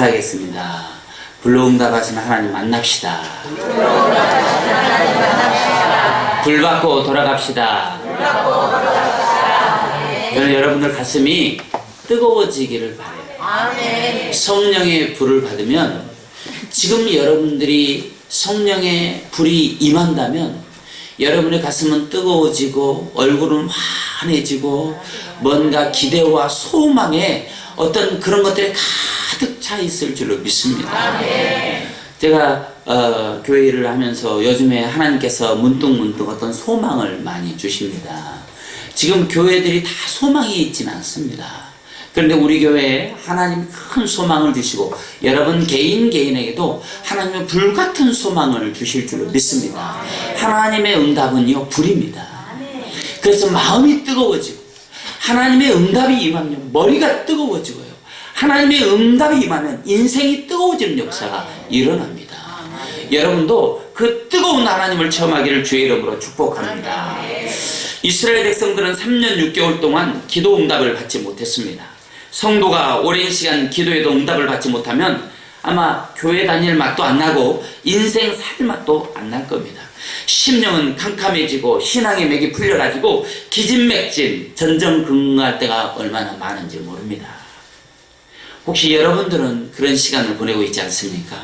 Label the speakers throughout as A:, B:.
A: 하겠습니다. 불로응답하시는 하나님 만납시다. 불 받고 돌아갑시다. 저는 여러분들 가슴이 뜨거워지기를 바라요. 성령의 불을 받으면, 지금 여러분들이 성령의 불이 임한다면 여러분의 가슴은 뜨거워지고 얼굴은 환해지고 뭔가 기대와 소망에 어떤 그런 것들이 가득 차 있을 줄로 믿습니다. 제가 교회 일을 하면서 요즘에 하나님께서 문득문득 어떤 소망을 많이 주십니다. 지금 교회들이 다 소망이 있지는 않습니다. 그런데 우리 교회에 하나님 큰 소망을 주시고 여러분 개인에게도 하나님의 불같은 소망을 주실 줄로 믿습니다. 하나님의 응답은요, 불입니다. 그래서 마음이 뜨거워지고 하나님의 응답이 임하면 머리가 뜨거워지고요, 하나님의 응답이 임하면 인생이 뜨거워지는 역사가 일어납니다. 여러분도 그 뜨거운 하나님을 체험하기를 주의 이름으로 축복합니다. 이스라엘 백성들은 3년 6개월 동안 기도 응답을 받지 못했습니다. 성도가 오랜 시간 기도해도 응답을 받지 못하면 아마 교회 다닐 맛도 안 나고 인생 살 맛도 안 날 겁니다. 심령은 캄캄해지고 신앙의 맥이 풀려가지고 기진맥진 전전긍긍할 때가 얼마나 많은지 모릅니다. 혹시 여러분들은 그런 시간을 보내고 있지 않습니까?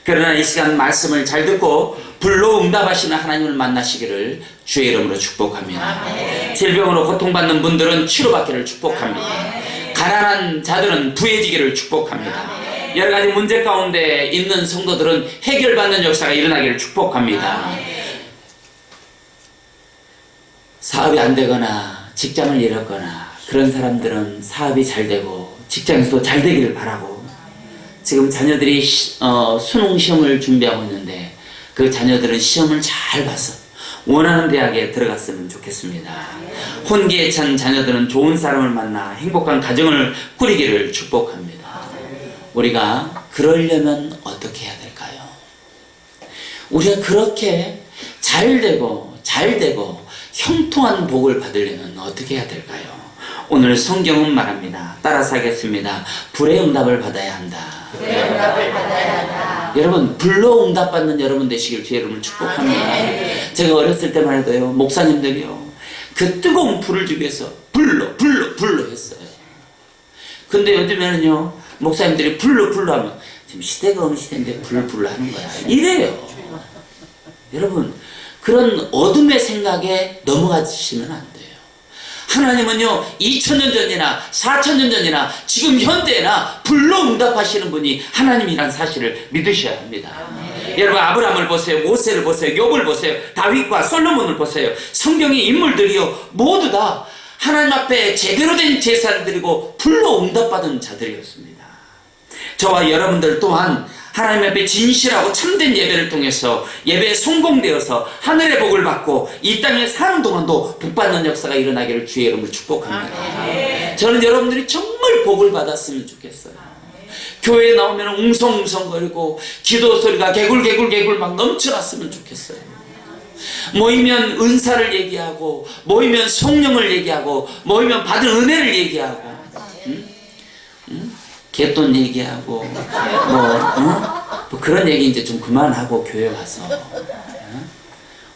A: 그러나 이 시간 말씀을 잘 듣고 불로 응답하시는 하나님을 만나시기를 주의 이름으로 축복합니다. 질병으로 고통받는 분들은 치료받기를 축복합니다. 가난한 자들은 부해지기를 축복합니다. 여러가지 문제 가운데 있는 성도들은 해결받는 역사가 일어나기를 축복합니다. 사업이 안 되거나 직장을 잃었거나 그런 사람들은 사업이 잘 되고 직장에서도 잘 되기를 바라고, 지금 자녀들이 수능 시험을 준비하고 있는데 그 자녀들은 시험을 잘 봐서 원하는 대학에 들어갔으면 좋겠습니다. 혼기에 찬 자녀들은 좋은 사람을 만나 행복한 가정을 꾸리기를 축복합니다. 우리가 그러려면 어떻게 해야 될까요? 우리가 그렇게 잘되고 형통한 복을 받으려면 어떻게 해야 될까요? 오늘 성경은 말합니다. 따라서 하겠습니다. 불의 응답을 받아야 한다. 여러분, 불로 응답받는 여러분 되시길 주의 이름으로 축복합니다. 제가 어렸을 때만 해도요, 목사님들이요, 그 뜨거운 불을 주기 위해서 불로 했어요. 근데 요즘에는요, 목사님들이 불로 하면 지금 시대가 어느 시대인데 불로 하는 거야, 이래요. 여러분, 그런 어둠의 생각에 넘어가시면 안 돼요. 하나님은요, 2000년 전이나 4000년 전이나 지금 현대나 불로 응답하시는 분이 하나님이란 사실을 믿으셔야 합니다. 여러분, 아브라함을 보세요, 모세를 보세요, 욥을 보세요, 다윗과 솔로몬을 보세요. 성경의 인물들이요, 모두 다 하나님 앞에 제대로 된 제사를 드리고 불로 응답받은 자들이었습니다. 저와 여러분들 또한 하나님 앞에 진실하고 참된 예배를 통해서 예배에 성공되어서 하늘의 복을 받고 이 땅에 사는 동안도 복받는 역사가 일어나기를 주의 이름으로 축복합니다. 저는 여러분들이 정말 복을 받았으면 좋겠어요. 교회에 나오면 웅성웅성거리고 기도 소리가 개굴 막 넘쳐났으면 좋겠어요. 모이면 은사를 얘기하고, 모이면 성령을 얘기하고, 모이면 받은 은혜를 얘기하고, 개돈 얘기하고, 뭐 그런 얘기 이제 좀 그만하고 교회 와서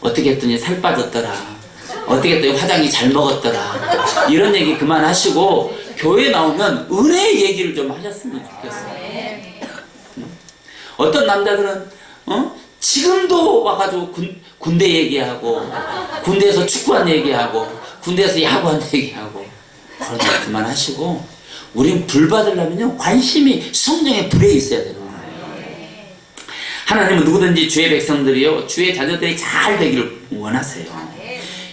A: 어떻게 했더니 살 빠졌더라, 어떻게 했더니 화장이 잘 먹었더라, 이런 얘기 그만하시고 교회 나오면 은혜 얘기를 좀 하셨으면 좋겠어요. 어떤 남자들은 지금도 와가지고 군대 얘기하고, 군대에서 축구한 얘기하고, 군대에서 야구한 얘기하고, 그런 거 그만하시고, 우린 불 받으려면요, 관심이 성령의 불에 있어야 되는 거예요. 하나님은 누구든지 주의 백성들이요, 주의 자녀들이 잘 되기를 원하세요.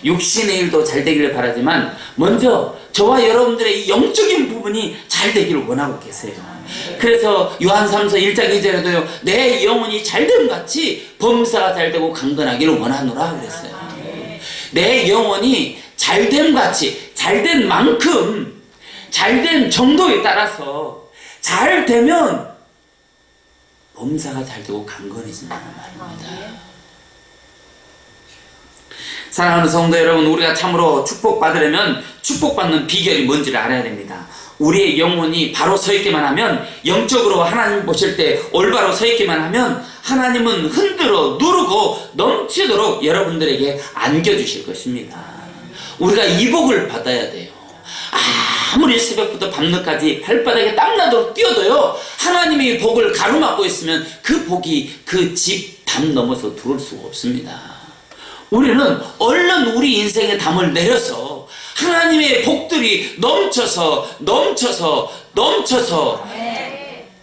A: 육신의 일도 잘 되기를 바라지만 먼저 저와 여러분들의 이 영적인 부분이 잘 되기를 원하고 계세요. 그래서 요한 3서 1장 2절에도요, 내 영혼이 잘됨 같이 범사가 잘되고 강건하기를 원하노라 그랬어요. 내 영혼이 잘됨 같이, 잘된 만큼, 잘된 정도에 따라서 잘 되면 범사가 잘 되고 강건해진다는 말입니다. 사랑하는 성도 여러분, 우리가 참으로 축복받으려면 축복받는 비결이 뭔지를 알아야 됩니다. 우리의 영혼이 바로 서 있기만 하면, 영적으로 하나님 보실 때 올바로 서 있기만 하면 하나님은 흔들어 누르고 넘치도록 여러분들에게 안겨주실 것입니다. 우리가 이 복을 받아야 돼요. 아무리 새벽부터 밤늦까지 발바닥에 땀나도록 뛰어도요, 하나님이 복을 가로막고 있으면 그 복이 그 집 담 넘어서 들어올 수가 없습니다. 우리는 얼른 우리 인생의 담을 내려서 하나님의 복들이 넘쳐서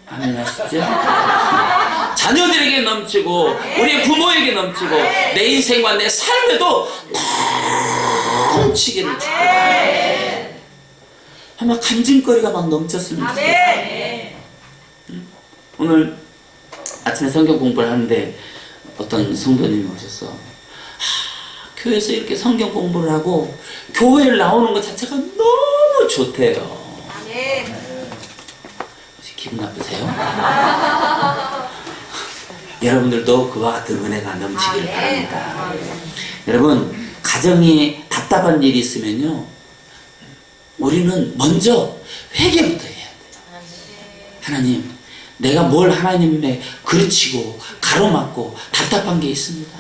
A: 아멘 하시죠? 자녀들에게 넘치고 우리의 부모에게 넘치고 내 인생과 내 삶에도 넘치기를 축복합니다. 아마 간증거리가 막 넘쳤으면 좋겠어요. 오늘 아침에 성경 공부를 하는데 어떤 성도님이 오셔서 교회에서 이렇게 성경 공부를 하고 교회를 나오는 것 자체가 너무 좋대요. 기분 나쁘세요? 여러분들도 그와 같은 은혜가 넘치기를 바랍니다. 여러분, 가정에 답답한 일이 있으면요, 우리는 먼저 회개부터 해야 돼요. 하나님, 내가 뭘 하나님에 그르치고 가로막고 답답한 게 있습니다.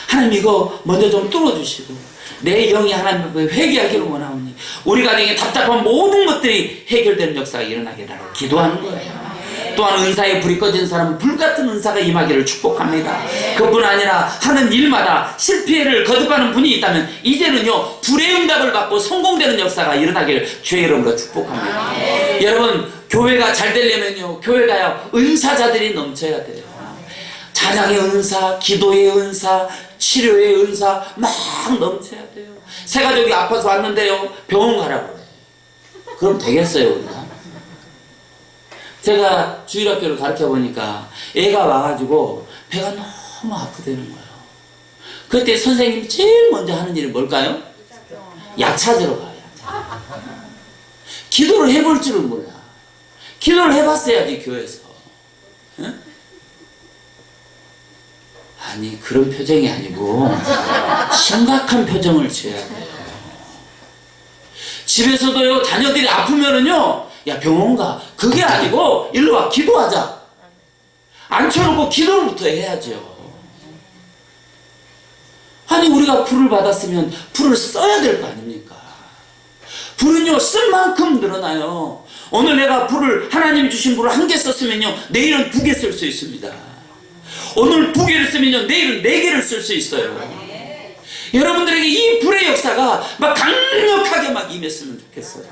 A: 하나님, 이거 먼저 좀 뚫어주시고 내 영이 하나님 앞에 회개하기를 원하오니 우리 가정에 답답한 모든 것들이 해결되는 역사가 일어나게 달라고 기도하는 거예요. 또한 은사에 불이 꺼진 사람은 불같은 은사가 임하기를 축복합니다. 그뿐 아니라 하는 일마다 실패를 거듭하는 분이 있다면 이제는요, 불의 응답을 받고 성공되는 역사가 일어나기를 주의 이름으로 축복합니다. 여러분, 교회가 잘 되려면요, 교회가요 은사자들이 넘쳐야 돼요. 찬양의 은사, 기도의 은사, 치료의 은사 막 넘쳐야 돼요. 새 가족이 아파서 왔는데요, 병원 가라고 그래요. 그럼 되겠어요, 우리가? 제가 주일학교를 가르쳐 보니까 애가 와가지고 배가 너무 아프다는 거예요. 그때 선생님이 제일 먼저 하는 일이 뭘까요? 약 찾으러 가요. 기도를 해볼 줄은 몰라. 기도를 해봤어야지, 교회에서. 응? 아니, 그런 표정이 아니고 심각한 표정을 지어야 돼요. 집에서도요, 자녀들이 아프면은요, 야, 병원 가. 그게 아니고 일로 와, 기도하자. 앉혀놓고 기도부터 해야죠. 아니, 우리가 불을 받았으면 불을 써야 될 거 아닙니까? 불은요, 쓸 만큼 늘어나요. 오늘 내가 불을, 하나님이 주신 불을 1개 썼으면요, 내일은 2개 쓸 수 있습니다. 오늘 2개를 쓰면요, 내일은 4개를 쓸 수 있어요. 여러분들에게 이 불의 역사가 막 강력하게 막 임했으면 좋겠어요.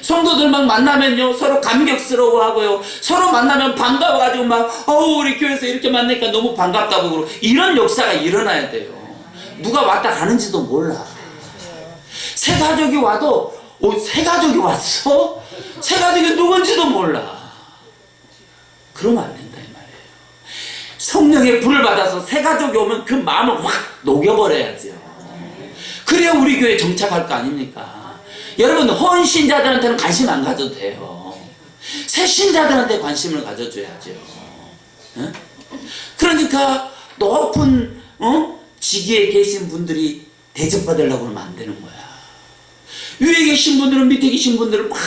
A: 성도들 막 만나면요, 서로 감격스러워하고요, 서로 만나면 반가워가지고 막, 우리 교회에서 이렇게 만나니까 너무 반갑다고 그러고, 이런 역사가 일어나야 돼요. 누가 왔다 가는지도 몰라. 새 가족이 와도, 새 가족이 왔어? 새 가족이 누군지도 몰라. 그러면 안 된다, 이 말이에요. 성령의 불을 받아서 새 가족이 오면 그 마음을 확 녹여버려야죠. 그래야 우리 교회에 정착할 거 아닙니까? 여러분, 헌신자들한테는 관심 안 가져도 돼요. 새 신자들한테 관심을 가져줘야죠. 응? 그러니까 높은 직위에 계신 분들이 대접받으려고 하면 안 되는 거야. 위에 계신 분들은 밑에 계신 분들을 막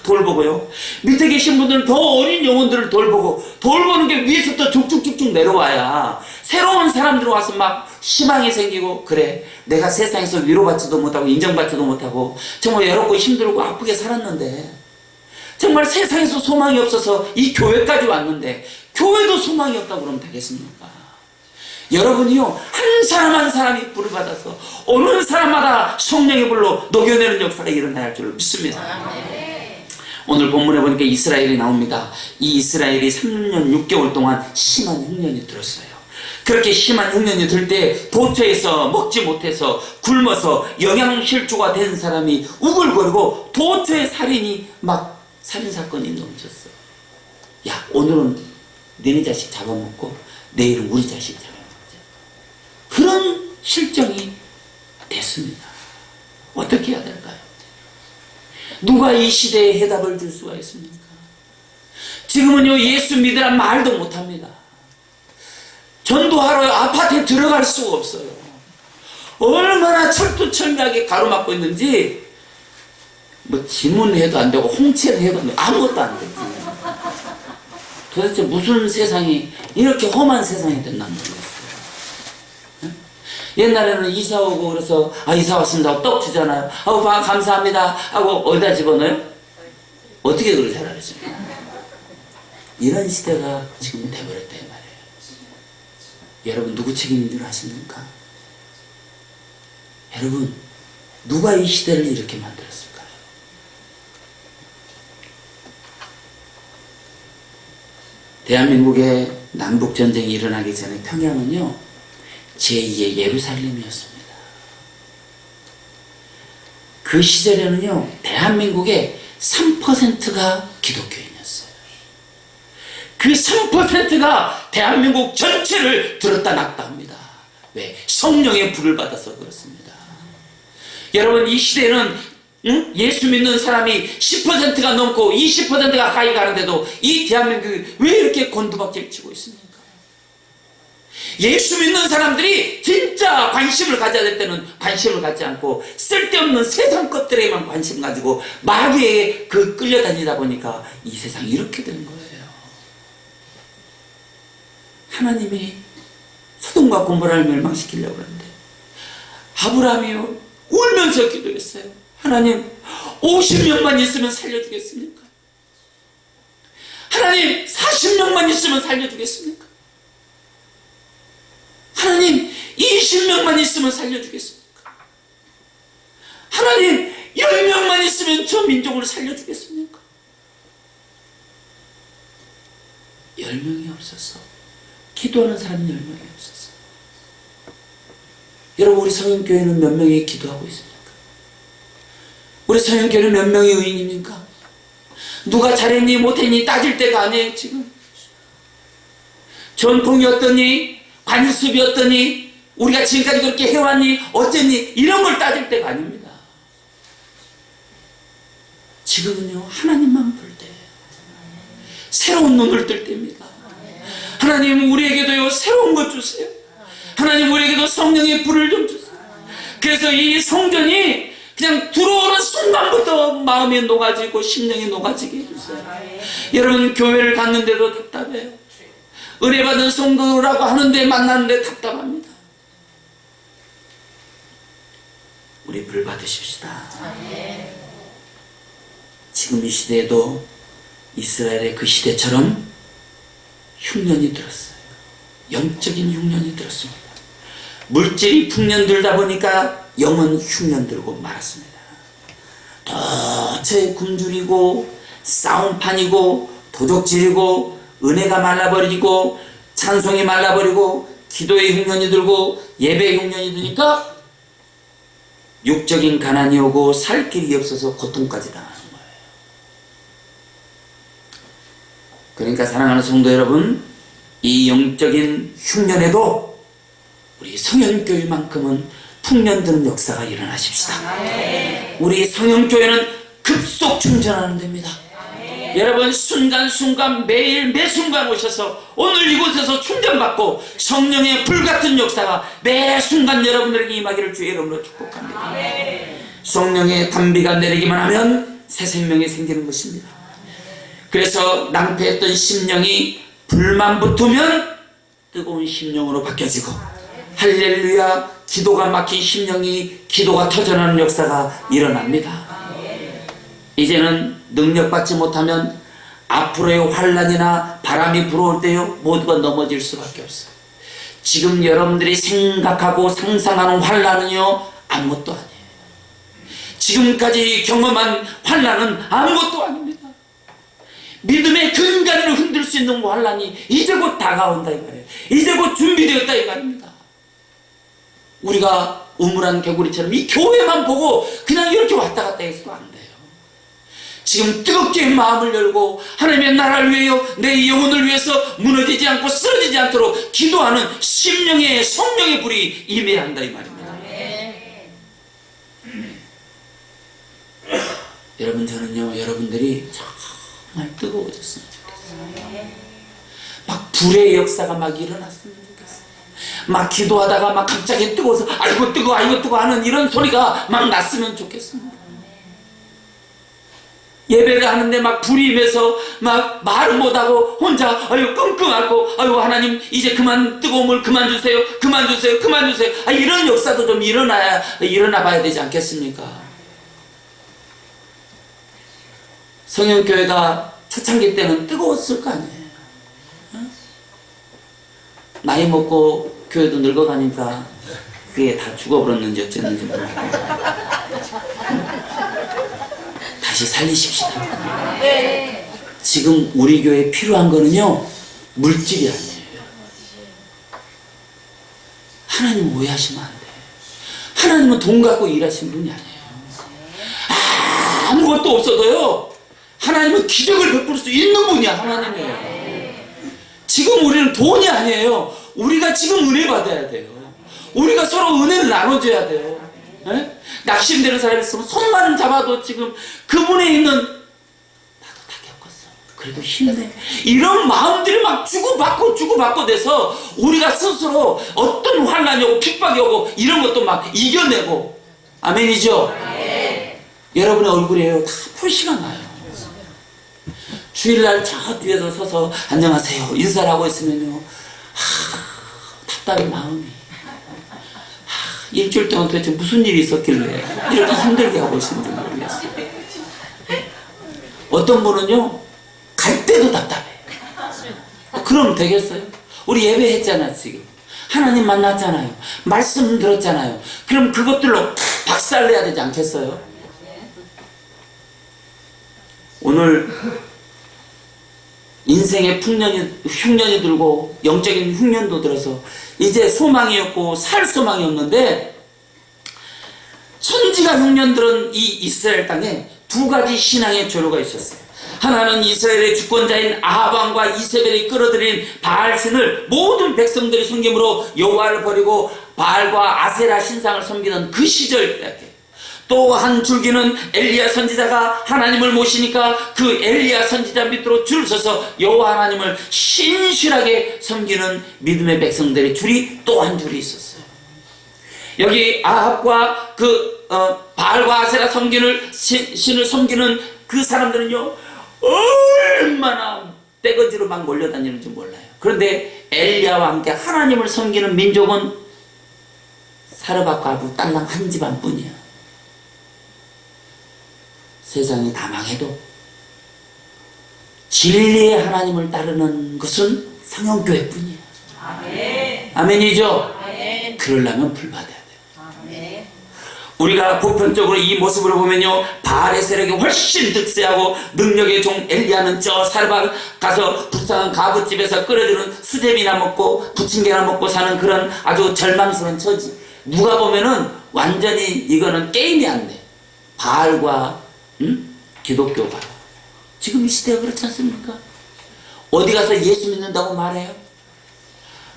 A: 돌보고요, 밑에 계신 분들은 더 어린 영혼들을 돌보고, 돌보는 게 위에서부터 쭉쭉쭉쭉 내려와야 새로운 사람들 와서 막 희망이 생기고, 그래, 내가 세상에서 위로받지도 못하고 인정받지도 못하고 정말 외롭고 힘들고 아프게 살았는데, 정말 세상에서 소망이 없어서 이 교회까지 왔는데 교회도 소망이 없다고 그러면 되겠습니까? 여러분이요, 한 사람 한 사람이 불을 받아서 오는 사람마다 성령의 불로 녹여내는 역사가 일어나야 할 줄 믿습니다. 오늘 본문에 보니까 이스라엘이 나옵니다. 이 이스라엘이 3년 6개월 동안 심한 흉년이 들었어요. 그렇게 심한 흉년이 들 때 도처에서 먹지 못해서 굶어서 영양실조가 된 사람이 우글거리고 도처에 살인이 막 살인사건이 넘쳤어. 야, 오늘은 너네 자식 잡아먹고 내일은 우리 자식 잡아먹자. 그런 실정이 됐습니다. 어떻게 해야 될까요? 누가 이 시대에 해답을 줄 수가 있습니까? 지금은요, 예수 믿으란 말도 못합니다. 전도하러 아파트에 들어갈 수가 없어요. 얼마나 철두철미하게 가로막고 있는지 뭐 지문해도 안 되고 홍채를 해도 안 되고 아무것도 안 되지. 도대체 무슨 세상이 이렇게 험한 세상이 됐나 모르겠어요. 옛날에는 이사 오고 그래서 이사 왔습니다 하고 떡 주잖아요. 감사합니다 하고 어디다 집어넣어요? 어떻게 그걸 잘 알지? 이런 시대가 지금 돼버렸다 이 말이에요. 여러분 누구 책임인 줄 아십니까? 여러분 누가 이 시대를 이렇게 만들었을까요? 대한민국의 남북전쟁이 일어나기 전에 평양은요 제2의 예루살렘이었습니다. 그 시절에는요 대한민국의 3%가 기독교인이었어요. 그 3%가 대한민국 전체를 들었다 놨다 합니다. 왜? 성령의 불을 받아서 그렇습니다. 여러분 이 시대는 예수 믿는 사람이 10%가 넘고 20%가 가까이 가는데도 이 대한민국이 왜 이렇게 곤두박질 치고 있습니까? 예수 믿는 사람들이 진짜 관심을 가져야 될 때는 관심을 갖지 않고 쓸데없는 세상 것들에만 관심 가지고 마귀에 끌려다니다 보니까 이 세상이 이렇게 되는 거예요. 하나님이 소돔과 고모라를 멸망시키려고 하는데 아브라함이 울면서 기도했어요. 하나님 50명만 있으면 살려주겠습니까? 하나님 40명만 있으면 살려주겠습니까? 하나님 20명만 있으면 살려주겠습니까? 하나님 10명만 있으면 저 민족을 살려주겠습니까? 10명이 없어서 기도하는 사람이 10명이 없어서. 여러분 우리 성형교회는 몇 명이 기도하고 있습니까? 우리 성형교회는 몇 명의 의인입니까? 누가 잘했니 못했니 따질 때가 아니에요. 지금 전통이 어떠니 관습이 어떠니 우리가 지금까지 그렇게 해왔니 어쨌니 이런 걸 따질 때가 아닙니다. 지금은요 하나님만 볼 때 새로운 눈을 뜰 때입니다. 하나님 우리에게도요 새로운 것 주세요. 하나님 우리에게도 성령의 불을 좀 주세요. 그래서 이 성전이 그냥 들어오는 순간부터 마음이 녹아지고 심령이 녹아지게 해주세요. 여러분 교회를 갔는데도 답답해요. 은혜 받은 성도라고 하는데 만나는데 답답합니다. 우리 불 받으십시다. 지금 이 시대에도 이스라엘의 그 시대처럼 흉년이 들었어요. 영적인 흉년이 들었습니다. 물질이 풍년 들다 보니까 영은 흉년 들고 말았습니다. 도처에 굶주리고 싸움판이고 도적질이고 은혜가 말라버리고 찬송이 말라버리고 기도의 흉년이 들고 예배의 흉년이 드니까 육적인 가난이 오고 살 길이 없어서 고통까지 당하는 거예요. 그러니까 사랑하는 성도 여러분, 이 영적인 흉년에도 우리 성현교회만큼은 풍년드는 역사가 일어나십시다. 우리 성현교회는 급속 충전하는 데입니다. 여러분 순간순간 매일 매순간 오셔서 오늘 이곳에서 충전받고 성령의 불같은 역사가 매 순간 여러분들에게 임하기를 주의 이름으로 축복합니다. 성령의 단비가 내리기만 하면 새 생명이 생기는 것입니다. 그래서 낭패했던 심령이 불만 붙으면 뜨거운 심령으로 바뀌어지고 할렐루야 기도가 막힌 심령이 기도가 터져나는 역사가 일어납니다. 이제는 능력받지 못하면 앞으로의 환란이나 바람이 불어올 때요 모두가 넘어질 수밖에 없어요. 지금 여러분들이 생각하고 상상하는 환란은요 아무것도 아니에요. 지금까지 경험한 환란은 아무것도 아닙니다. 믿음의 근간을 흔들 수 있는 환란이 이제 곧 다가온다 이 말이에요. 이제 곧 준비되었다 이 말입니다. 우리가 우물한 개구리처럼 이 교회만 보고 그냥 이렇게 왔다 갔다 해서도 안 돼요. 지금 뜨겁게 마음을 열고 하나님의 나라를 위하여 내 영혼을 위해서 무너지지 않고 쓰러지지 않도록 기도하는 심령의 성령의 불이 임해야 한다 이 말입니다. 여러분 저는요 여러분들이 정말 뜨거워졌으면 좋겠어요. 막 불의 역사가 막 일어났으면 좋겠어요. 막 기도하다가 막 갑자기 뜨거워서 아이고 뜨거워 아이고 뜨거워 하는 이런 소리가 막 났으면 좋겠습니다. 예배를 하는데 막 불이 임해서 막 말을 못하고 혼자 아유 끙끙 앓고 아유 하나님 이제 그만 뜨거운 물 그만 주세요 그만 주세요 그만 주세요. 이런 역사도 좀 일어나 봐야 되지 않겠습니까? 성형교회가 초창기 때는 뜨거웠을 거 아니에요. 나이 먹고 교회도 늙어가니까 그게 다 죽어버렸는지 어쨌는지 모르겠고 다시 살리십시다. 지금 우리 교회에 필요한 거는요 물질이 아니에요. 하나님 오해하시면 안 돼. 하나님은 돈 갖고 일하신 분이 아니에요. 아무것도 없어도요 하나님은 기적을 베풀 수 있는 분이야. 하나님이에요. 지금 우리는 돈이 아니에요. 우리가 지금 은혜 받아야 돼요. 우리가 서로 은혜를 나눠줘야 돼요. 에? 낙심되는 사람이 있으면 손만 잡아도 지금 그분에 있는 나도 다 겪었어. 그래도 힘내. 이런 마음들이 막 주고받고 돼서 우리가 스스로 어떤 환난이 오고 핍박이 오고 이런 것도 막 이겨내고. 아멘이죠? 여러분의 얼굴에요 다 표시가 나요. 주일날 저 뒤에서 서서 안녕하세요 인사를 하고 있으면요 답답해 마음이. 일주일 동안 도대체 무슨 일이 있었길래 이렇게 힘들게 하고 있는지 모르겠어요. 어떤 분은요 갈 때도 답답해. 그럼 되겠어요? 우리 예배했잖아. 지금 하나님 만났잖아요. 말씀 들었잖아요. 그럼 그것들로 박살내야 되지 않겠어요? 오늘 인생의 흉년이 들고 영적인 흉년도 들어서 이제 소망이 없고 살 소망이 없는데 천지가 흉년 들은 이 이스라엘 땅에 두 가지 신앙의 조류가 있었어요. 하나는 이스라엘의 주권자인 아합 왕과 이세벨이 끌어들인 바알신을 모든 백성들이 섬김으로 여호와를 버리고 바알과 아세라 신상을 섬기는 그 시절 이야기. 또 한 줄기는 엘리야 선지자가 하나님을 모시니까 그 엘리야 선지자 밑으로 줄 서서 여호와 하나님을 신실하게 섬기는 믿음의 백성들의 줄이 또 한 줄이 있었어요. 여기 아합과 그 바알과 아세라 신을 섬기는 그 사람들은요 얼마나 떼거지로 막 몰려다니는지 몰라요. 그런데 엘리야와 함께 하나님을 섬기는 민족은 사르밧 과부 딸랑 한 집안뿐이야. 세상이 다 망해도 진리의 하나님을 따르는 것은 성형교회뿐이야. 아멘. 아멘이죠? 아멘. 그러려면 불 받아야 돼요. 아멘. 우리가 보편적으로 이 모습을 보면요 바알의 세력이 훨씬 득세하고 능력의 종 엘리야는 저 사르밧 가서 불쌍한 가부집에서 끓여주는 수제비나 먹고 부침개나 먹고 사는 그런 아주 절망스러운 처지. 누가 보면은 완전히 이거는 게임이 안 돼. 바알과 기독교가 지금 이 시대가 그렇지 않습니까? 어디 가서 예수 믿는다고 말해요?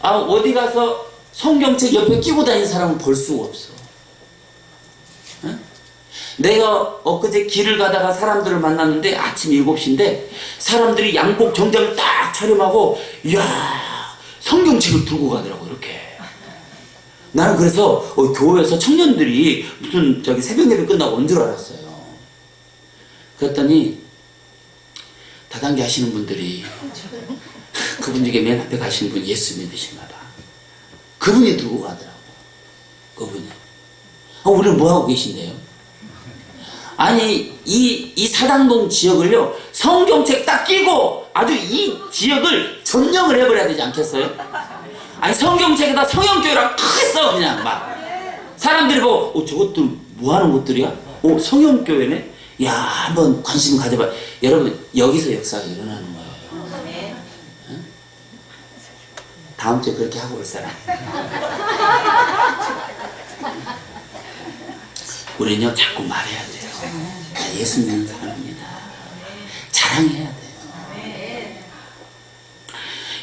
A: 어디 가서 성경책 옆에 끼고 다니는 사람은 볼 수가 없어. 내가 엊그제 길을 가다가 사람들을 만났는데 아침 7시인데 사람들이 양복 정장을 딱 차림하고 이야 성경책을 들고 가더라고 이렇게. 나는 그래서 교회에서 청년들이 무슨 새벽 예배 끝나고 온 줄 알았어요. 그랬더니 다단계 하시는 분들이 그분 중에 맨 앞에 가시는 분이 예수 믿으신가 봐. 그분이 들고 가더라고. 그분이. 우리는 뭐하고 계신데요? 아니 이 사당동 지역을요 성경책 딱 끼고 아주 이 지역을 점령을 해버려야 되지 않겠어요? 아니 성경책에다 성형교회랑 크게 써 그냥 막. 사람들이 보고 저것들 뭐하는 것들이야? 성형교회네? 야 한번 관심 가져봐. 여러분 여기서 역사가 일어나는 거예요. 응? 다음 주에 그렇게 하고 올 사람. 우리는요 자꾸 말해야 돼요. 나 예수 믿는 사람입니다. 자랑해야 돼요.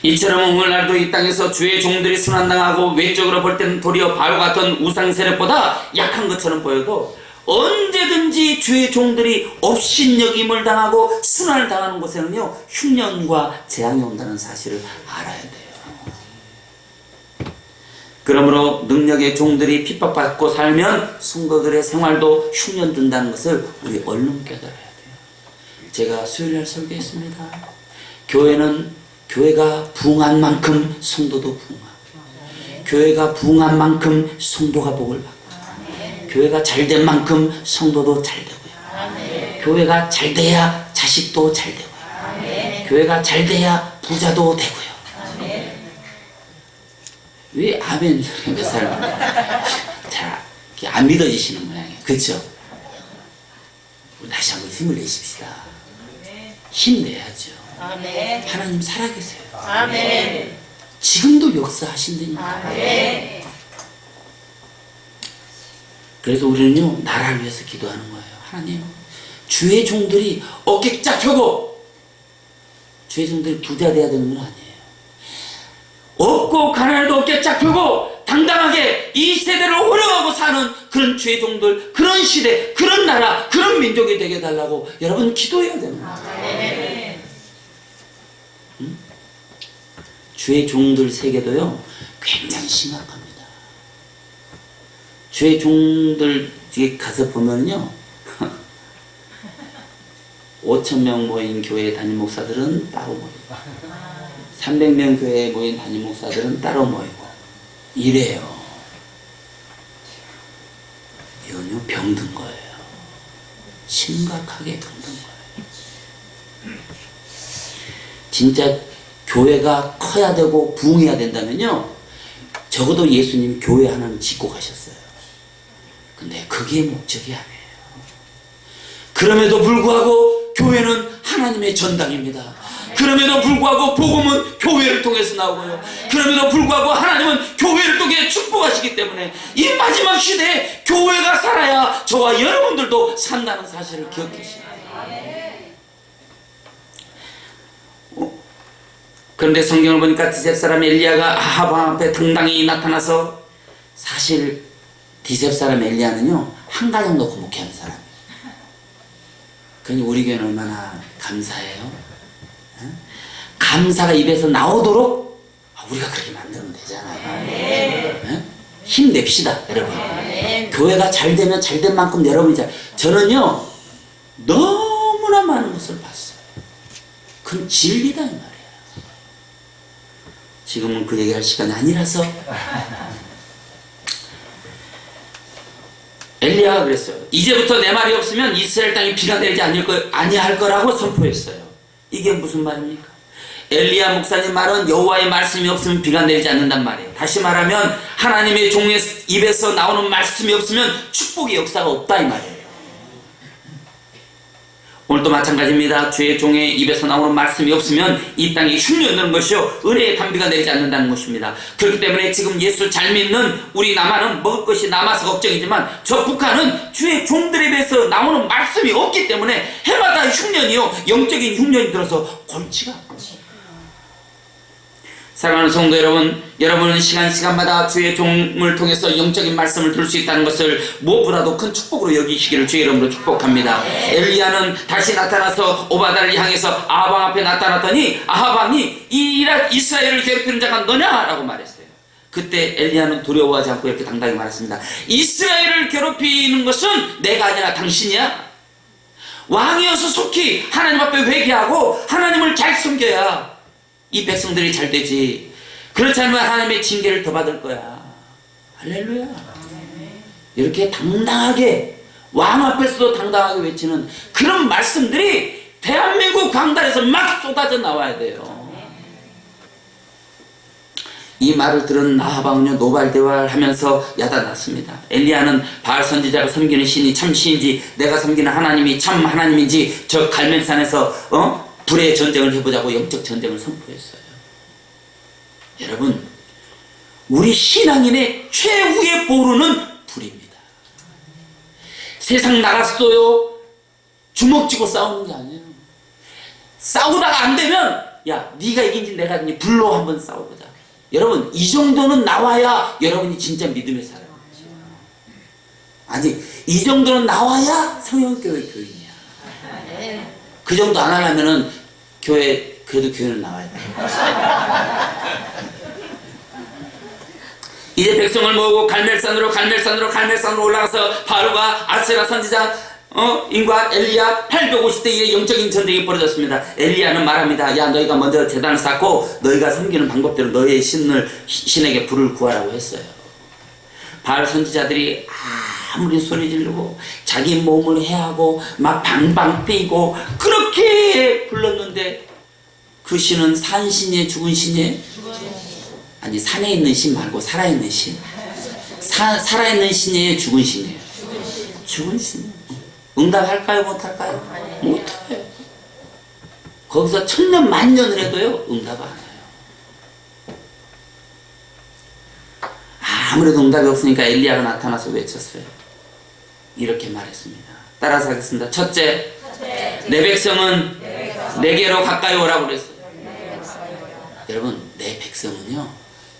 A: 이처럼 오늘날도 이 땅에서 주의 종들이 순환당하고 외적으로 볼 때는 도리어 바알과 같은 우상 세력보다 약한 것처럼 보여도 언제든지 주의 종들이 업신여김을 당하고 순환을 당하는 곳에는요 흉년과 재앙이 온다는 사실을 알아야 돼요. 그러므로 능력의 종들이 핍박받고 살면 성도들의 생활도 흉년 든다는 것을 우리 얼른 깨달아야 돼요. 제가 수요일날 설교했습니다. 교회가 부흥한 만큼 성도도 부흥하고, 교회가 부흥한 만큼 성도가 복을 받고, 교회가 잘된 만큼 성도도 잘 되고요. 교회가 잘 돼야 자식도 잘 되고요. 교회가 잘 돼야 부자도 되고요. 왜 아멘 소리 몇 살? 잘 안 믿어지시는 모양이에요. 그렇죠? 다시 한번 힘을 내십시다. 힘내야죠. 하나님 살아계세요. 지금도 역사하신다니까. 그래서 우리는요, 나라를 위해서 기도하는 거예요. 하나님, 주의 종들이 어깨 쫙 펴고, 주의 종들이 부자 돼야 되는 건 아니에요. 없고 가난해도 어깨 쫙 펴고 당당하게 이 세대를 호령하고 사는 그런 주의 종들, 그런 시대, 그런 나라, 그런 민족이 되게 해달라고 여러분 기도해야 됩니다. 응? 주의 종들 세계도요 굉장히 심각합니다. 주의 종들 뒤에 가서 보면요 5,000명 모인 교회 담임 목사들은 따로 모이고 300명 교회에 모인 담임 목사들은 따로 모이고 이래요. 이건요 병든 거예요. 심각하게 병든 거예요. 진짜 교회가 커야 되고 부흥해야 된다면요 적어도 예수님 교회 하나는 짓고 가셨어요. 근데 그게 목적이 아니에요. 그럼에도 불구하고 교회는 하나님의 전당입니다. 그럼에도 불구하고 복음은 교회를 통해서 나오고요. 그럼에도 불구하고 하나님은 교회를 통해 축복하시기 때문에 이 마지막 시대에 교회가 살아야 저와 여러분들도 산다는 사실을 기억하시죠. 그런데 성경을 보니까 디셉 사람 엘리야가 아합 왕 앞에 당당히 나타나서, 사실 디셉 사람 엘리야는요 한 가정 놓고 목회하는 사람이에요. 그러니 우리 교회는 얼마나 감사해요. 감사가 입에서 나오도록 우리가 그렇게 만들면 되잖아요. 네? 힘냅시다 여러분. 교회가 잘 되면 잘 된 만큼 여러분이 저는요 너무나 많은 것을 봤어요. 그건 진리다 이 말이에요. 지금은 그 얘기할 시간이 아니라서 엘리야가 그랬어요. 이제부터 내 말이 없으면 이스라엘 땅이 비가 내리지 아니할 거라고 선포했어요. 이게 무슨 말입니까? 엘리야 목사님 말은 여호와의 말씀이 없으면 비가 내리지 않는단 말이에요. 다시 말하면 하나님의 종의 입에서 나오는 말씀이 없으면 축복의 역사가 없다 이 말이에요. 오늘도 마찬가지입니다. 주의 종의 입에서 나오는 말씀이 없으면 이 땅이 흉년되는 것이요 은혜의 단비가 내리지 않는다는 것입니다. 그렇기 때문에 지금 예수 잘 믿는 우리 남한은 먹을 것이 남아서 걱정이지만 저 북한은 주의 종들에 대해서 나오는 말씀이 없기 때문에 해마다 흉년이요 영적인 흉년이 들어서 골치가 아프죠. 사랑하는 성도 여러분, 여러분은 시간마다 주의 종을 통해서 영적인 말씀을 들을 수 있다는 것을 무엇보다도 큰 축복으로 여기시기를 주의 이름으로 축복합니다. 엘리야는 다시 나타나서 오바다를 향해서 아합 왕 앞에 나타났더니 아합 왕이 이스라엘을 괴롭히는 자가 너냐라고 말했어요. 그때 엘리야는 두려워하지 않고 이렇게 당당히 말했습니다. 이스라엘을 괴롭히는 것은 내가 아니라 당신이야. 왕이어서 속히 하나님 앞에 회개하고 하나님을 잘 섬겨야 이 백성들이 잘 되지. 그렇지 않으면 하나님의 징계를 더 받을 거야. 할렐루야. 이렇게 당당하게 왕 앞에서도 당당하게 외치는 그런 말씀들이 대한민국 강단에서 막 쏟아져 나와야 돼요. 이 말을 들은 아합 왕은요 노발대발하면서 야단났습니다. 엘리야는 바알 선지자가 섬기는 신이 참 신인지 내가 섬기는 하나님이 참 하나님인지 저 갈멜산에서 불의 전쟁을 해보자고 영적 전쟁을 선포했어요. 여러분, 우리 신앙인의 최후의 보루는 불입니다. 세상 나갔어요. 주먹 쥐고 싸우는 게 아니에요. 싸우다가 안 되면 야 네가 이긴지 내가 이긴지 불로 한번 싸워보자. 여러분 이 정도는 나와야 여러분이 진짜 믿음의 사람이죠. 아니 이 정도는 나와야 성형교회 교인이야. 그 정도 안 하려면은 그래도 교회는 나와야 돼. 이제 백성을 모으고 갈멜산으로 올라가서 바로가 아세라 선지자 인과 엘리야 850대1의 영적인 전쟁이 벌어졌습니다. 엘리야는 말합니다. 야, 너희가 먼저 제단을 쌓고 너희가 섬기는 방법대로 너희의 신에게 불을 구하라고 했어요. 바알 선지자들이 아무리 소리 지르고 자기 몸을 해하고 막 방방 뛰고 그렇게 불렀는데 그 신은 산 신이에요, 죽은 신이에요? 아니, 산에 있는 신 말고 살아있는 신. 살아있는 신이에요, 죽은 신이에요? 죽은 신이에요. 응답할까요, 못할까요? 못해요. 거기서 천년 만년을 해도요, 응답 안 해요. 아무래도 응답이 없으니까 엘리야가 나타나서 외쳤어요. 이렇게 말했습니다. 따라서 하겠습니다. 첫째, 내 백성은 내게로 가까이 오라고 그랬어요. 여러분, 내 백성은요,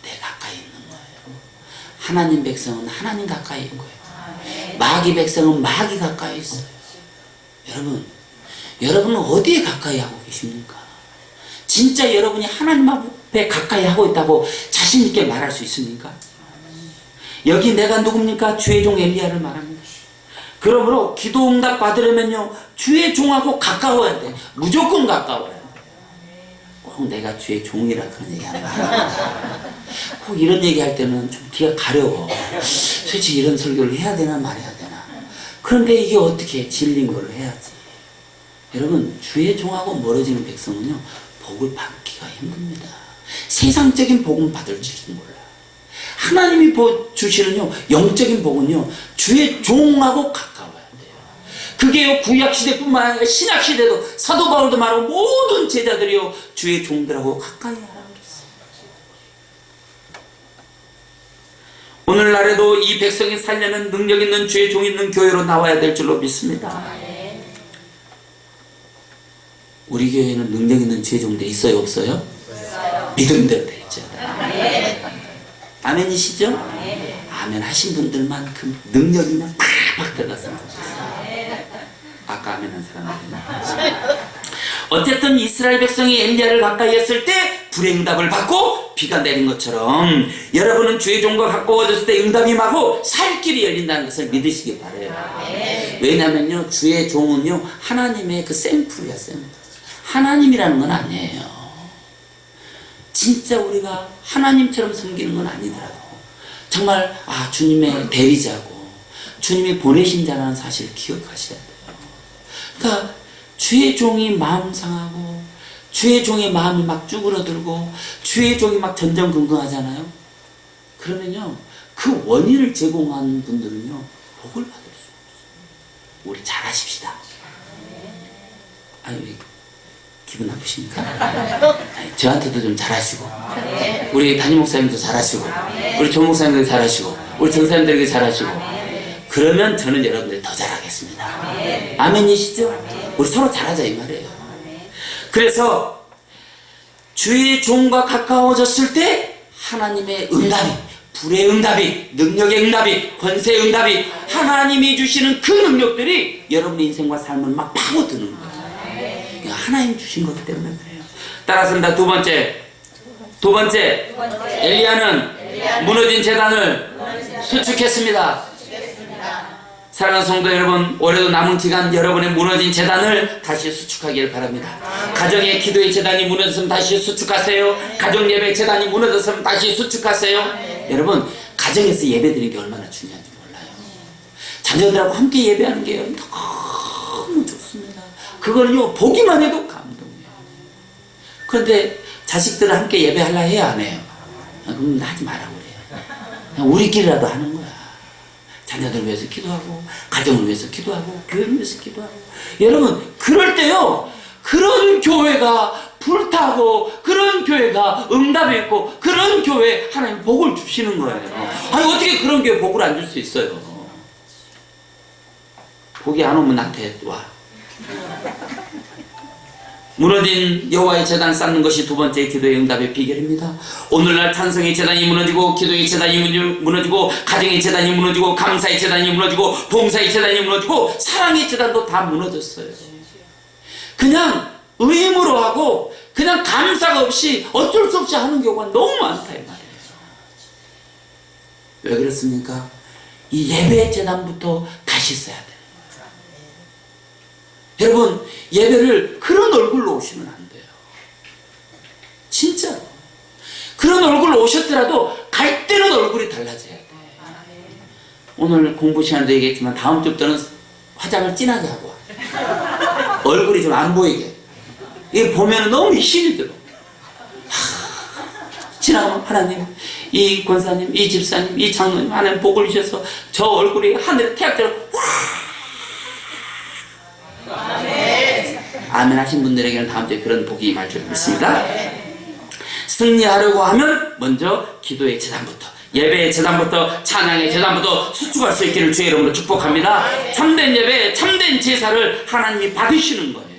A: 내 가까이 있는 거예요. 하나님 백성은 하나님 가까이 있는 거예요. 마귀 백성은 마귀 가까이 있어요. 여러분은 어디에 가까이 하고 계십니까? 진짜 여러분이 하나님 앞에 가까이 하고 있다고 자신 있게 말할 수 있습니까? 여기 내가 누굽니까? 주의 종 엘리야를 말합니다. 그러므로 기도 응답 받으려면요, 주의 종하고 가까워야 돼. 무조건 가까워야 돼. 꼭 내가 주의 종이라 그런 얘기 하는 거야. 꼭 이런 얘기 할 때는 좀 귀가 가려워. 솔직히 이런 설교를 해야 되나 말해야 되나. 그런데 이게 어떻게 진린 걸 해야지. 여러분, 주의 종하고 멀어지는 백성은요, 복을 받기가 힘듭니다. 세상적인 복은 받을 줄 몰라. 하나님이 주시는요, 영적인 복은요, 주의 종하고 가까워야 돼요. 그게요, 구약시대뿐만 아니라 신약시대도 사도 바울도 말하고 모든 제자들이요, 주의 종들하고 가까이 하라고 그랬어요. 오늘날에도 이 백성이 살려면 능력 있는 주의 종 있는 교회로 나와야 될 줄로 믿습니다. 우리 교회에는 능력 있는 주의 종들이 있어요, 없어요? 믿음대로 되겠죠. 아멘이시죠? 아멘 하신 분들만큼 능력 있는 팍팍 들어갔으면 좋겠어요. 아까 아멘 한 사람은. 어쨌든 이스라엘 백성이 엘리야를 가까이 했을 때 불의 응답을 받고 비가 내린 것처럼 여러분은 주의 종과 가까워졌을 때 응답이 임하고 살 길이 열린다는 것을 믿으시기 바라요. 왜냐면요, 주의 종은요, 하나님의 그 샘플이야, 샘플. 하나님이라는 건 아니에요. 진짜 우리가 하나님처럼 섬기는 건 아니더라도 정말 주님의 대리자고 주님이 보내신 자라는 사실을 기억하셔야 돼요. 그러니까 주의 종이 마음 상하고 주의 종의 마음이 막 쭈그러들고 주의 종이 막 전전긍긍하잖아요. 그러면요, 그 원인을 제공한 분들은요, 복을 받을 수 없어요. 우리 잘하십시다. 우리 기분 나쁘십니까? 저한테도 좀 잘하시고, 우리 담임 목사님도 잘하시고, 우리 조 목사님도 잘하시고, 우리 전사님들에게 잘하시고, 그러면 저는 여러분들 더 잘하겠습니다. 아멘이시죠? 우리 서로 잘하자 이 말이에요. 그래서 주의 종과 가까워졌을 때 하나님의 응답이, 불의 응답이, 능력의 응답이, 권세의 응답이, 하나님이 주시는 그 능력들이 여러분의 인생과 삶을 막 파고드는 거예요. 하나님 주신 거기 때문에 그래요. 따라서입니다. 두 번째, 엘리야는 무너진 제단을 수축했습니다. 사랑하는 성도 여러분, 올해도 남은 기간 여러분의 무너진 제단을 다시 수축하기를 바랍니다. 가정의 기도의 제단이 무너졌으면 다시 수축하세요. 가정 예배 제단이 무너졌으면 다시 수축하세요. 여러분, 가정에서 예배 드리는 게 얼마나 중요한지 몰라요. 자녀들하고 함께 예배하는 게 너무 좋습니다. 그거는요, 보기만 해도 감동이에요. 그런데 자식들을 함께 예배하려 해야 안 해요. 그럼 하지 말라고 그래요. 그냥 우리끼리라도 하는 거야. 자녀들 위해서 기도하고, 가정을 위해서 기도하고, 교회를 위해서 기도하고. 여러분, 그럴 때요, 그런 교회가 불타고, 그런 교회가 응답이 있고, 그런 교회에 하나님 복을 주시는 거예요. 어떻게 그런 교회 복을 안 줄 수 있어요? 복이 안 오면 나한테 와. 무너진 여호와의 제단 쌓는 것이 두 번째 기도의 응답의 비결입니다. 오늘날 찬성의 제단이 무너지고, 기도의 제단이 무너지고, 가정의 제단이 무너지고, 감사의 제단이 무너지고, 봉사의 제단이 무너지고, 사랑의 제단도 다 무너졌어요. 그냥 의무로 하고 그냥 감사가 없이 어쩔 수 없이 하는 경우가 너무 많다 이 말이에요. 왜 그렇습니까? 이 예배 제단부터 다시 써야 돼요. 여러분, 예배를 그런 얼굴로 오시면 안 돼요. 진짜. 그런 얼굴로 오셨더라도 갈 때는 얼굴이 달라져야 돼. 오늘 공부 시간도 얘기했지만 다음 주부터는 화장을 진하게 하고 와. 얼굴이 좀 안 보이게. 이게 보면 너무 힘이 들어. 지나가면 하나님, 이 권사님, 이 집사님, 이 장로님 하나님 복을 주셔서 저 얼굴이 하늘의 태양처럼 아멘 하신 분들에게는 다음 주에 그런 복이 임할 줄 믿습니다. 승리하려고 하면 먼저 기도의 재단부터, 예배의 재단부터, 찬양의 재단부터 수축할 수 있기를 주의 이름으로 축복합니다. 참된 예배, 참된 제사를 하나님이 받으시는 거예요.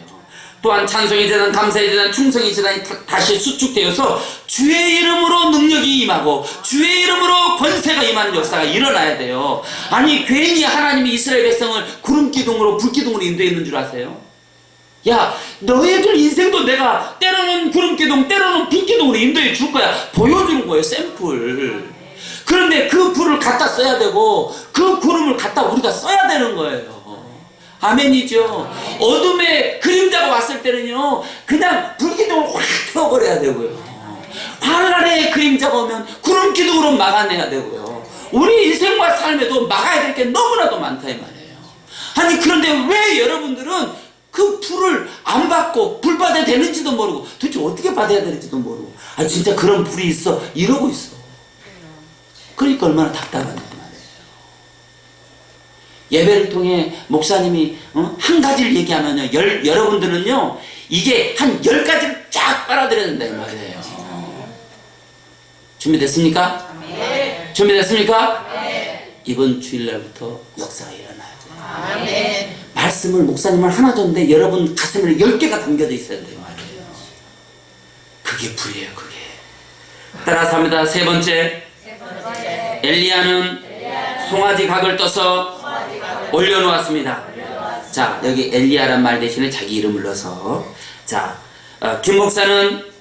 A: 또한 찬송의 재단, 감사의 재단, 충성의 재단이 다시 수축되어서 주의 이름으로 능력이 임하고 주의 이름으로 권세가 임하는 역사가 일어나야 돼요. 아니, 괜히 하나님이 이스라엘 백성을 구름기둥으로 불기둥으로 인도했는 줄 아세요? 야, 너희들 인생도 내가 때로는 구름기둥, 때로는 불기둥으로 인도해 줄 거야. 보여주는 거예요, 샘플. 그런데 그 불을 갖다 써야 되고 그 구름을 갖다 우리가 써야 되는 거예요. 아멘이죠. 어둠의 그림자가 왔을 때는요, 그냥 불기둥을 확 태워버려야 되고요. 환란의 그림자가 오면 구름기둥으로 막아내야 되고요. 우리 인생과 삶에도 막아야 될 게 너무나도 많다 이 말이에요. 아니, 그런데 왜 여러분들은 그 불을 안 받고 불 받아야 되는지도 모르고 도대체 어떻게 받아야 되는지도 모르고, 아 진짜 그런 불이 있어 이러고 있어. 그러니까 얼마나 답답한데 말이에요. 예배를 통해 목사님이 한 가지를 얘기하면요, 여러분들은요 이게 한 10가지를 쫙 빨아들여야 된다 이 말이에요. 준비됐습니까? 네. 준비됐습니까? 네. 이번 주일날부터 역사가 일어나야 돼요. 네. 말씀을 목사님을 하나 줬는데 여러분 가슴에 10개가 담겨져 있어야 돼요 말이에요. 그게 불이에요. 그게. 따라서 합니다. 세 번째, 엘리야는 송아지 각을 떠서 올려놓았습니다. 자, 여기 엘리야란 말 대신에 자기 이름을 넣어서, 자, 김 목사는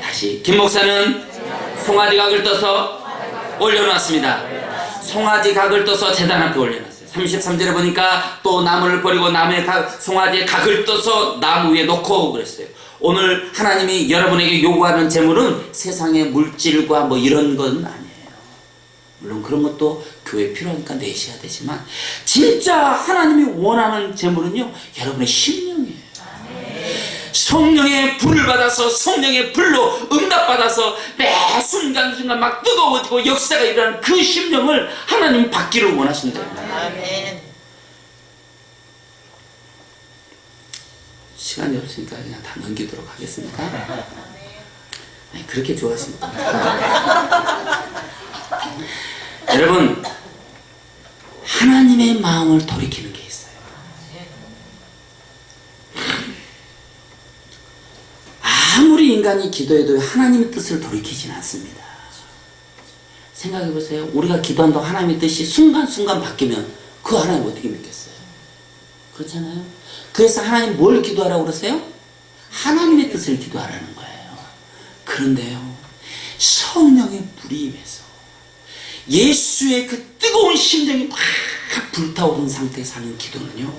A: 다시 김 목사는 송아지 각을 떠서 올려놓았습니다. 송아지 각을 떠서 제단 앞에 올려놨어요. 33절에 보니까 또 나무를 버리고 나무의 송아지의 각을 떠서 나무 위에 놓고 그랬어요. 오늘 하나님이 여러분에게 요구하는 재물은 세상의 물질과 뭐 이런 건 아니에요. 물론 그런 것도 교회에 필요하니까 내셔야 되지만, 진짜 하나님이 원하는 재물은요, 여러분의 심령이에요. 성령의 불을 받아서 성령의 불로 응답받아서 매 순간순간 막 뜨거워지고 역사가 일어나는 그 심령을 하나님 받기를 원하신대요. 아멘. 시간이 없으니까 그냥 다 넘기도록 하겠습니다. 아니, 그렇게 좋아하십니까? 여러분, 하나님의 마음을 돌이키는 게 있어요. 아무리 인간이 기도해도 하나님의 뜻을 돌이키진 않습니다. 생각해 보세요. 우리가 기도한다고 하나님의 뜻이 순간순간 바뀌면 그 하나님 어떻게 믿겠어요? 그렇잖아요. 그래서 하나님 뭘 기도하라고 그러세요? 하나님의 뜻을 기도하라는 거예요. 그런데요, 성령의 불이 임해서 예수의 그 뜨거운 심정이 막 불타오른 상태에서 하는 기도는요,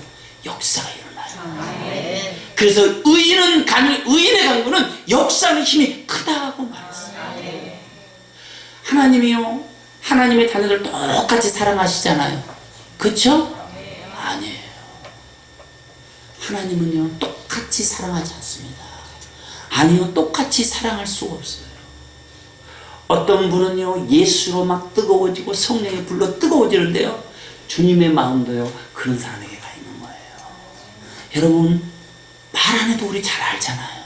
A: 역사가 일어나요. 그래서 의인의 간구는 역사하는 힘이 크다고 말했어요. 하나님이요, 하나님의 자녀들 똑같이 사랑하시잖아요. 그렇죠? 아니에요. 하나님은요, 똑같이 사랑하지 않습니다. 아니요, 똑같이 사랑할 수가 없어요. 어떤 분은요, 예수로 막 뜨거워지고 성령의 불로 뜨거워지는데요, 주님의 마음도요, 그런 사람에게 가 있는 거예요. 여러분, 말 안 해도 우리 잘 알잖아요.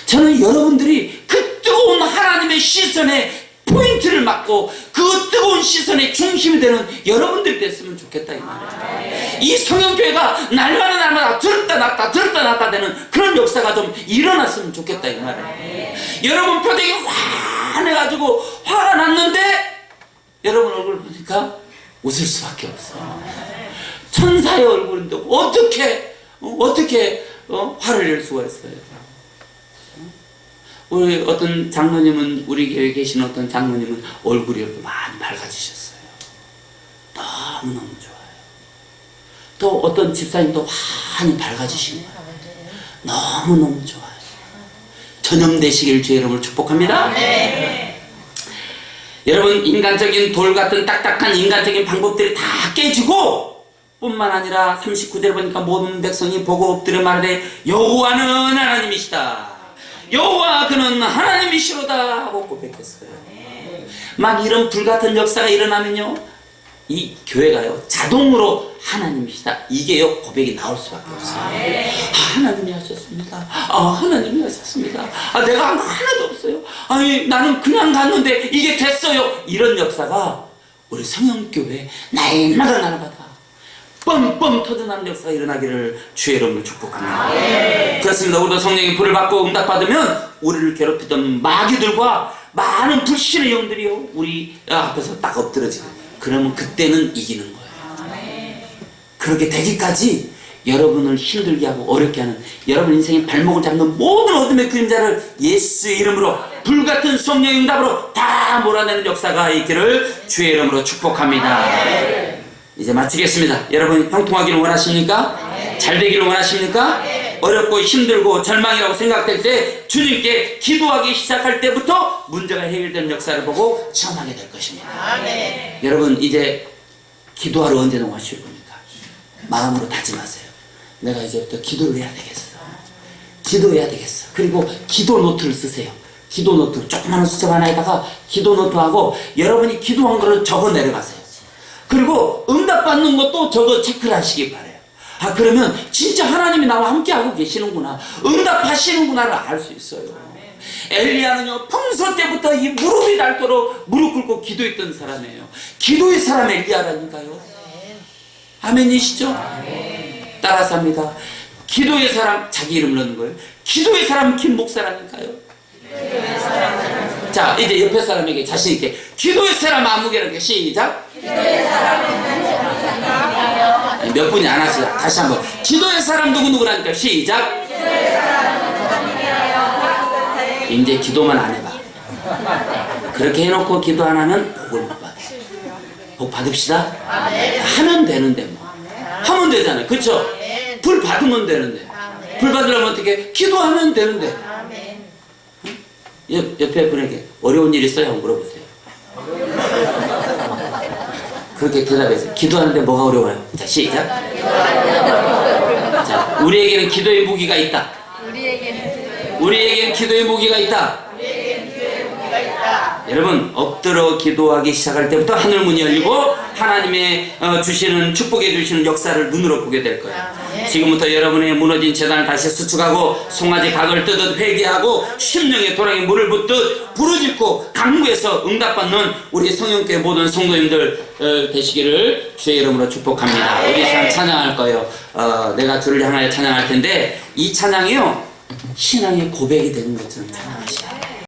A: 저는 여러분들이 그 뜨거운 하나님의 시선에 포인트를 맞고 그 뜨거운 시선의 중심이 되는 여러분들이 됐으면 좋겠다 이 말이에요. 이 성령교회가 날마다 들었다 놨다 되는 그런 역사가 좀 일어났으면 좋겠다 이 말이에요. 여러분 표정이 환해가지고 화가 났는데 여러분 얼굴 보니까 웃을 수밖에 없어. 천사의 얼굴인데 어떻게 화를 낼 수가 있어요? 우리 어떤 장로님은, 우리 교회에 계신 어떤 장로님은 얼굴이 이렇게 많이 밝아지셨어요. 너무너무 좋아요. 또 어떤 집사님도 환히 밝아지시는 거예요. 너무너무 좋아요. 전염되시길 주의 이름으로 축복합니다. 여러분, 인간적인 돌 같은 딱딱한 인간적인 방법들이 다 깨지고 뿐만 아니라 39절에 보니까 모든 백성이 보고 엎드려 말하되 여호와는 하나님이시다. 여호와 그는 하나님이시로다 하고 고백했어요. 막 이런 불같은 역사가 일어나면요, 이 교회가요 자동으로 하나님이시다 이게요 고백이 나올 수밖에 없어요. 하나님이 하셨습니다. 하나님이 하셨습니다. 내가 한 거 하나도 없어요. 아니 나는 그냥 갔는데 이게 됐어요. 이런 역사가 우리 성령교회 날마다 뻥뻥 터져나는 역사가 일어나기를 주의 이름으로 축복합니다. 그렇습니다. 우리도 성령의 불을 받고 응답받으면 우리를 괴롭히던 마귀들과 많은 불신의 영들이요 우리 앞에서 딱 엎드러지고, 그러면 그때는 이기는 거예요. 그렇게 되기까지 여러분을 힘들게 하고 어렵게 하는, 여러분 인생의 발목을 잡는 모든 어둠의 그림자를 예수의 이름으로 불같은 성령의 응답으로 다 몰아내는 역사가 있기를 주의 이름으로 축복합니다. 이제 마치겠습니다. 여러분 형통하기를 원하십니까? 잘 되기를 원하십니까? 어렵고 힘들고 절망이라고 생각될 때 주님께 기도하기 시작할 때부터 문제가 해결되는 역사를 보고 체험하게 될 것입니다. 여러분 이제 기도하러 언제 나오실 겁니까? 마음으로 다짐하세요. 내가 이제부터 기도를 해야 되겠어. 기도해야 되겠어. 그리고 기도 노트를 쓰세요. 기도 노트 조그마한 수첩 하나에다가 기도 노트하고 여러분이 기도한 거를 적어 내려가세요. 그리고 응답받는 것도 저거 체크를 하시기 바래요. 그러면 진짜 하나님이 나와 함께하고 계시는구나, 응답하시는구나를 알 수 있어요. 엘리야는요 평소 때부터 이 무릎이 닳도록 무릎 꿇고 기도했던 사람이에요. 기도의 사람 엘리야라니까요. 아멘이시죠? 따라서 합니다. 기도의 사람, 자기 이름 넣는 거예요. 기도의 사람 김 목사라니까요. 자 이제 옆에 사람에게 자신 있게 기도의 사람 아무개라게 시작. 기도의 사람은 몇 분이 안 하시죠? 다시 한번 기도의 사람 누구누구라니까 시작. 기도의 사람은 이제 기도만 안 해봐. 그렇게 해놓고 기도 안 하면 복을 못 받아. 복 받읍시다. 하면 되는데 뭐 하면 되잖아요. 그렇죠? 불 받으면 되는데 불 받으려면 어떻게 기도하면 되는데. 옆에 분에게 어려운 일 있어요? 한번 물어보세요. 그렇게 대답해서 기도하는데 뭐가 어려워요? 자 시작. 자 우리에게는 기도의 무기가 있다. 우리에게는 기도의 무기가 있다. 여러분 엎드려 기도하기 시작할 때부터 하늘 문이 열리고 하나님의 주시는 축복해 주시는 역사를 눈으로 보게 될 거예요. 지금부터 여러분의 무너진 재단을 다시 수축하고 송아지 각을 뜯듯 회개하고 심령에 도랑에 물을 붓듯 부르짖고 강구해서 응답받는 우리 성령교회 모든 성도님들 되시기를 주의 이름으로 축복합니다. 우리 참 찬양할 거예요. 내가 주를 향하여 찬양할 텐데 이 찬양이요 신앙의 고백이 되는 것처럼 찬양하시라.